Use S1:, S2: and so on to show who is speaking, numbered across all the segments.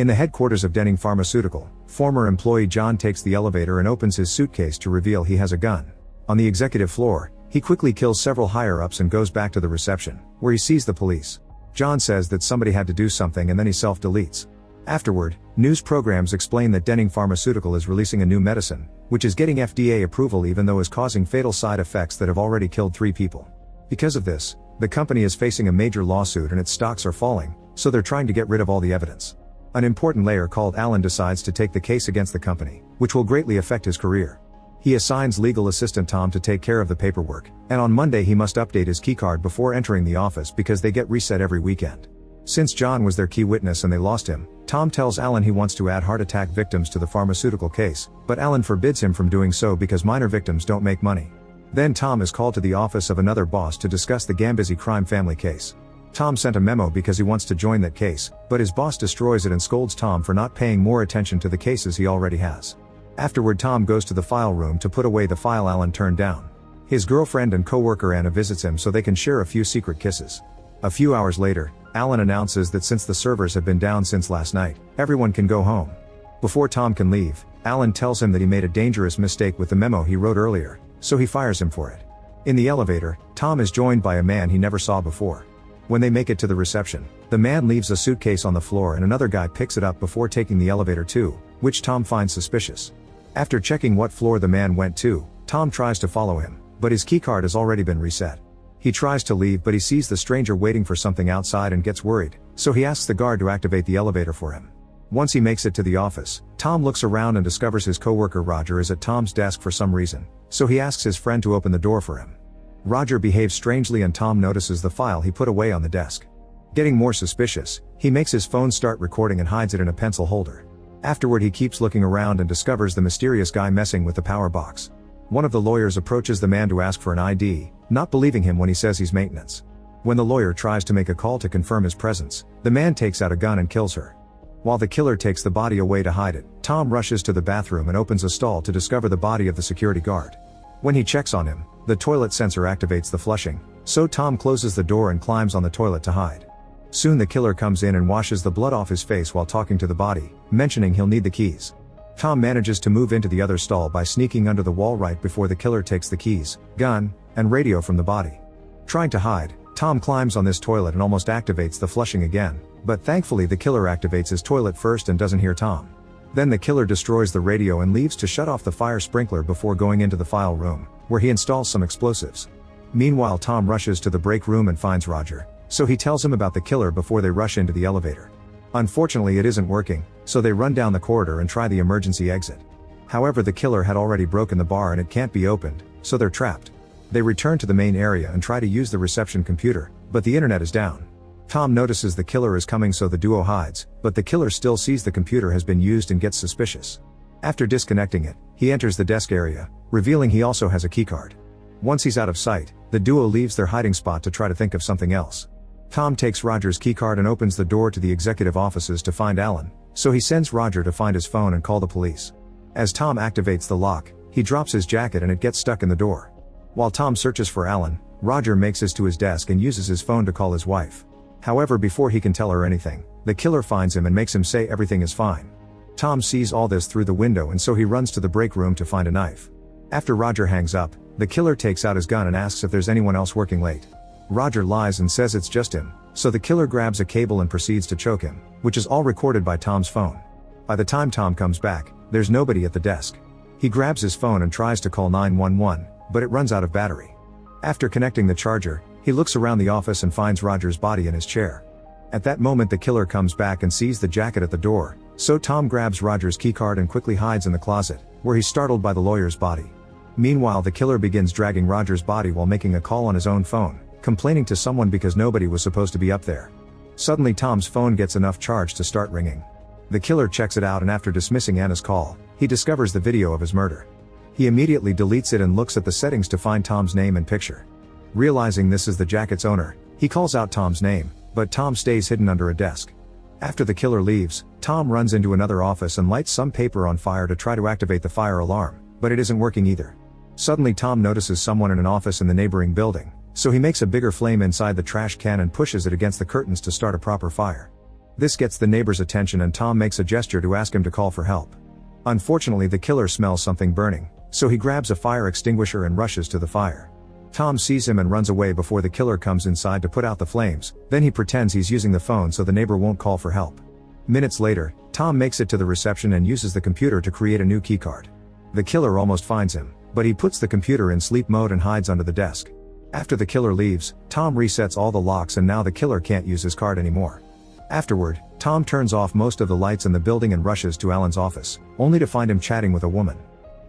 S1: In the headquarters of Denning Pharmaceutical, former employee John takes the elevator and opens his suitcase to reveal he has a gun. On the executive floor, he quickly kills several higher-ups and goes back to the reception, where he sees the police. John says that somebody had to do something and then he self-deletes. Afterward, news programs explain that Denning Pharmaceutical is releasing a new medicine, which is getting FDA approval even though is causing fatal side effects that have already killed 3 people. Because of this, the company is facing a major lawsuit and its stocks are falling, so they're trying to get rid of all the evidence. An important layer called Alan decides to take the case against the company, which will greatly affect his career. He assigns legal assistant Tom to take care of the paperwork, and on Monday he must update his keycard before entering the office because they get reset every weekend. Since John was their key witness and they lost him, Tom tells Alan he wants to add heart attack victims to the pharmaceutical case, but Alan forbids him from doing so because minor victims don't make money. Then Tom is called to the office of another boss to discuss the Gambizzi crime family case. Tom sent a memo because he wants to join that case, but his boss destroys it and scolds Tom for not paying more attention to the cases he already has. Afterward, Tom goes to the file room to put away the file Alan turned down. His girlfriend and co-worker Anna visits him so they can share a few secret kisses. A few hours later, Alan announces that since the servers have been down since last night, everyone can go home. Before Tom can leave, Alan tells him that he made a dangerous mistake with the memo he wrote earlier, so he fires him for it. In the elevator, Tom is joined by a man he never saw before. When they make it to the reception, the man leaves a suitcase on the floor and another guy picks it up before taking the elevator too, which Tom finds suspicious. After checking what floor the man went to, Tom tries to follow him, but his keycard has already been reset. He tries to leave but he sees the stranger waiting for something outside and gets worried, so he asks the guard to activate the elevator for him. Once he makes it to the office, Tom looks around and discovers his coworker Roger is at Tom's desk for some reason, so he asks his friend to open the door for him. Roger behaves strangely and Tom notices the file he put away on the desk. Getting more suspicious, he makes his phone start recording and hides it in a pencil holder. Afterward he keeps looking around and discovers the mysterious guy messing with the power box. One of the lawyers approaches the man to ask for an ID, not believing him when he says he's maintenance. When the lawyer tries to make a call to confirm his presence, the man takes out a gun and kills her. While the killer takes the body away to hide it, Tom rushes to the bathroom and opens a stall to discover the body of the security guard. When he checks on him, the toilet sensor activates the flushing, so Tom closes the door and climbs on the toilet to hide. Soon the killer comes in and washes the blood off his face while talking to the body, mentioning he'll need the keys. Tom manages to move into the other stall by sneaking under the wall right before the killer takes the keys, gun, and radio from the body. Trying to hide, Tom climbs on this toilet and almost activates the flushing again, but thankfully the killer activates his toilet first and doesn't hear Tom. Then the killer destroys the radio and leaves to shut off the fire sprinkler before going into the file room, where he installs some explosives. Meanwhile, Tom rushes to the break room and finds Roger, so he tells him about the killer before they rush into the elevator. Unfortunately it isn't working, so they run down the corridor and try the emergency exit. However, the killer had already broken the bar and it can't be opened, so they're trapped. They return to the main area and try to use the reception computer, but the internet is down. Tom notices the killer is coming so the duo hides, but the killer still sees the computer has been used and gets suspicious. After disconnecting it, he enters the desk area, revealing he also has a keycard. Once he's out of sight, the duo leaves their hiding spot to try to think of something else. Tom takes Roger's keycard and opens the door to the executive offices to find Alan, so he sends Roger to find his phone and call the police. As Tom activates the lock, he drops his jacket and it gets stuck in the door. While Tom searches for Alan, Roger makes it to his desk and uses his phone to call his wife. However, before he can tell her anything, the killer finds him and makes him say everything is fine. Tom sees all this through the window and so he runs to the break room to find a knife. After Roger hangs up, the killer takes out his gun and asks if there's anyone else working late. Roger lies and says it's just him, so the killer grabs a cable and proceeds to choke him, which is all recorded by Tom's phone. By the time Tom comes back, there's nobody at the desk. He grabs his phone and tries to call 911, but it runs out of battery. After connecting the charger, he looks around the office and finds Roger's body in his chair. At that moment the killer comes back and sees the jacket at the door, so Tom grabs Roger's keycard and quickly hides in the closet, where he's startled by the lawyer's body. Meanwhile, the killer begins dragging Roger's body while making a call on his own phone, complaining to someone because nobody was supposed to be up there. Suddenly Tom's phone gets enough charge to start ringing. The killer checks it out and after dismissing Anna's call, he discovers the video of his murder. He immediately deletes it and looks at the settings to find Tom's name and picture. Realizing this is the jacket's owner, he calls out Tom's name, but Tom stays hidden under a desk. After the killer leaves, Tom runs into another office and lights some paper on fire to try to activate the fire alarm, but it isn't working either. Suddenly Tom notices someone in an office in the neighboring building, so he makes a bigger flame inside the trash can and pushes it against the curtains to start a proper fire. This gets the neighbor's attention and Tom makes a gesture to ask him to call for help. Unfortunately, the killer smells something burning, so he grabs a fire extinguisher and rushes to the fire. Tom sees him and runs away before the killer comes inside to put out the flames, then he pretends he's using the phone so the neighbor won't call for help. Minutes later, Tom makes it to the reception and uses the computer to create a new keycard. The killer almost finds him, but he puts the computer in sleep mode and hides under the desk. After the killer leaves, Tom resets all the locks and now the killer can't use his card anymore. Afterward, Tom turns off most of the lights in the building and rushes to Alan's office, only to find him chatting with a woman.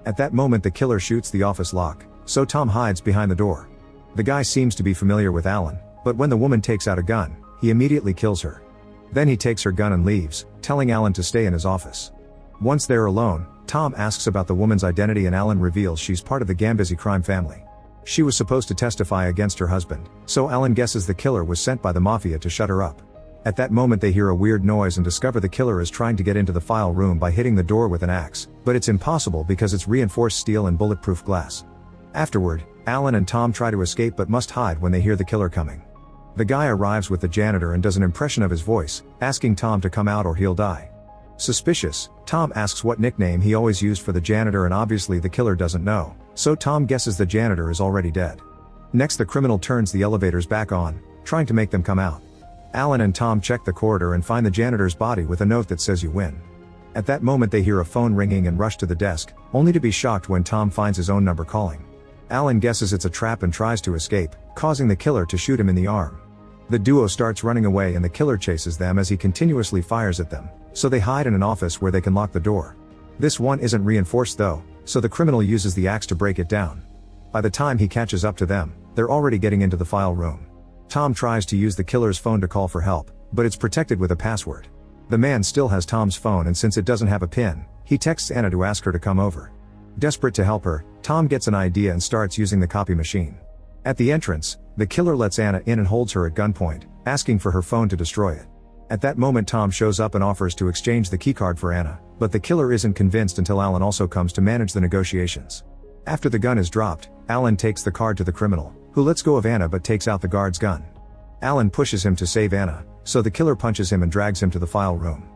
S1: At that moment the killer shoots the office lock, so Tom hides behind the door. The guy seems to be familiar with Alan, but when the woman takes out a gun, he immediately kills her. Then he takes her gun and leaves, telling Alan to stay in his office. Once they're alone, Tom asks about the woman's identity and Alan reveals she's part of the Gambizzi crime family. She was supposed to testify against her husband, so Alan guesses the killer was sent by the mafia to shut her up. At that moment they hear a weird noise and discover the killer is trying to get into the file room by hitting the door with an axe, but it's impossible because it's reinforced steel and bulletproof glass. Afterward, Alan and Tom try to escape but must hide when they hear the killer coming. The guy arrives with the janitor and does an impression of his voice, asking Tom to come out or he'll die. Suspicious, Tom asks what nickname he always used for the janitor and obviously the killer doesn't know, so Tom guesses the janitor is already dead. Next the criminal turns the elevators back on, trying to make them come out. Alan and Tom check the corridor and find the janitor's body with a note that says "You win." At that moment they hear a phone ringing and rush to the desk, only to be shocked when Tom finds his own number calling. Alan guesses it's a trap and tries to escape, causing the killer to shoot him in the arm. The duo starts running away and the killer chases them as he continuously fires at them, so they hide in an office where they can lock the door. This one isn't reinforced though, so the criminal uses the axe to break it down. By the time he catches up to them, they're already getting into the file room. Tom tries to use the killer's phone to call for help, but it's protected with a password. The man still has Tom's phone and since it doesn't have a pin, he texts Anna to ask her to come over. Desperate to help her, Tom gets an idea and starts using the copy machine. At the entrance, the killer lets Anna in and holds her at gunpoint, asking for her phone to destroy it. At that moment Tom shows up and offers to exchange the keycard for Anna, but the killer isn't convinced until Alan also comes to manage the negotiations. After the gun is dropped, Alan takes the card to the criminal, who lets go of Anna but takes out the guard's gun. Alan pushes him to save Anna, so the killer punches him and drags him to the file room.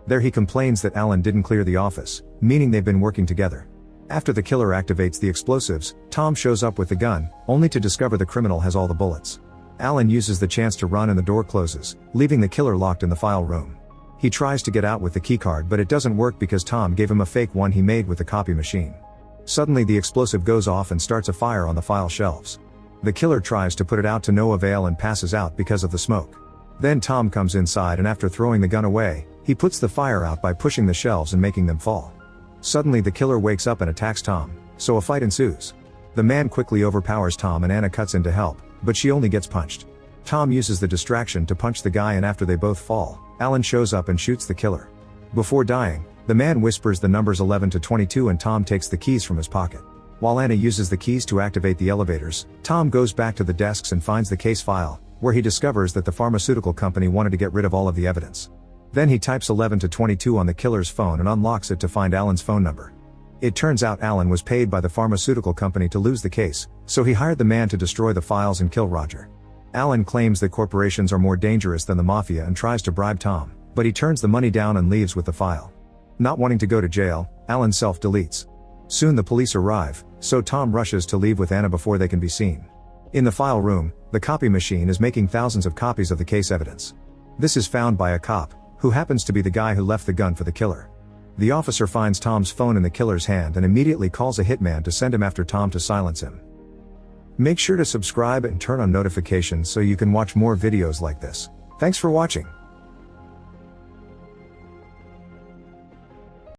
S1: There he complains that Alan didn't clear the office, meaning they've been working together. After the killer activates the explosives, Tom shows up with the gun, only to discover the criminal has all the bullets. Alan uses the chance to run and the door closes, leaving the killer locked in the file room. He tries to get out with the keycard but it doesn't work because Tom gave him a fake one he made with the copy machine. Suddenly the explosive goes off and starts a fire on the file shelves. The killer tries to put it out to no avail and passes out because of the smoke. Then Tom comes inside and after throwing the gun away, he puts the fire out by pushing the shelves and making them fall. Suddenly the killer wakes up and attacks Tom, so a fight ensues. The man quickly overpowers Tom and Anna cuts in to help, but she only gets punched. Tom uses the distraction to punch the guy and after they both fall, Alan shows up and shoots the killer. Before dying, the man whispers the numbers 11 to 22 and Tom takes the keys from his pocket. While Anna uses the keys to activate the elevators, Tom goes back to the desks and finds the case file, where he discovers that the pharmaceutical company wanted to get rid of all of the evidence. Then he types 11 to 22 on the killer's phone and unlocks it to find Alan's phone number. It turns out Alan was paid by the pharmaceutical company to lose the case, so he hired the man to destroy the files and kill Roger. Alan claims that corporations are more dangerous than the mafia and tries to bribe Tom, but he turns the money down and leaves with the file. Not wanting to go to jail, Alan self-deletes. Soon the police arrive, so Tom rushes to leave with Anna before they can be seen. In the file room, the copy machine is making thousands of copies of the case evidence. This is found by a cop, who happens to be the guy who left the gun for the killer. The officer finds Tom's phone in the killer's hand and immediately calls a hitman to send him after Tom to silence him. Make sure to subscribe and turn on notifications so you can watch more videos like this. Thanks for watching.